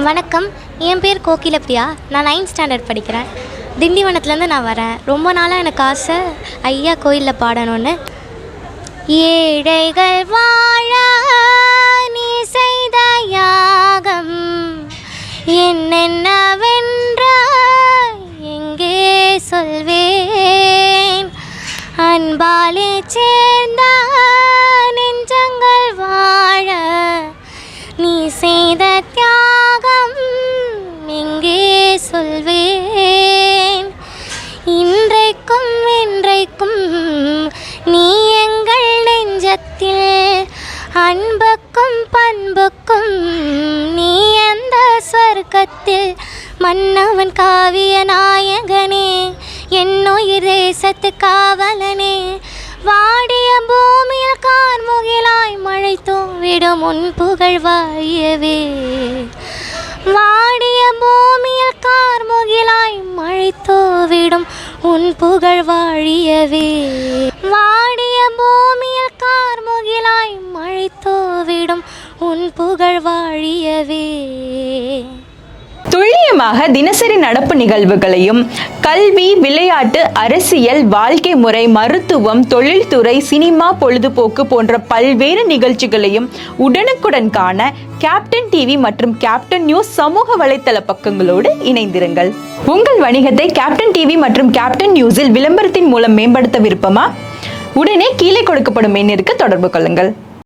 வணக்கம், என் பேர் கோகிலப்பிரியா. நான் 9th ஸ்டாண்டர்ட் படிக்கிறேன். திண்டிவனத்துலேருந்து நான் வரேன். ரொம்ப நாளாக எனக்கு ஆசை ஐயா கோயிலில் பாடணும்னு. ஏழைகள் வாழ நீ செய்த யாகம் என்னென்னவென்ற எங்கே சொல்வேன். அன்பாலே சேர்ந்த நெஞ்சங்கள் வாழ நீ செய்த தியாகம் எங்கே சொல்வேன். இன்றைக்கும் என்றைக்கும் நீ எங்கள் நெஞ்சத்தில் அன்புக்கும் பண்புக்கும் நீ அந்த சொர்க்கத்தில் மன்னவன் காவிய நாயகனே என்னுயிர் தேசத்து காவலனே. வாடிய பூமியில் கார்முகிலாய் மழை தூவிடும் உன் புகழ் வாழியவே. வாடிய பூமியில் கார்முகிலாய் மழை தூவிடும் உன் புகழ் வாழியவே. வாடிய பூமியில் கார்முகிலாய் மழை தூவிடும் உன் புகழ் வாழியவே. துல்லியமாக தினசரி நடப்பு நிகழ்வுகளையும் கல்வி, விளையாட்டு, அரசியல், வாழ்க்கை முறை, மருத்துவம், தொழில்துறை, சினிமா, பொழுதுபோக்கு போன்ற பல்வேறு நிகழ்ச்சிகளையும் உடனுக்குடன் காண கேப்டன் டிவி மற்றும் கேப்டன் நியூஸ் சமூக வலைத்தள பக்கங்களோடு இணைந்திருங்கள். உங்கள் வணிகத்தை கேப்டன் டிவி மற்றும் கேப்டன் நியூஸில் விளம்பரத்தின் மூலம் மேம்படுத்த விருப்பமா? உடனே கீழே கொடுக்கப்படும் எண்ணிற்கு தொடர்பு கொள்ளுங்கள்.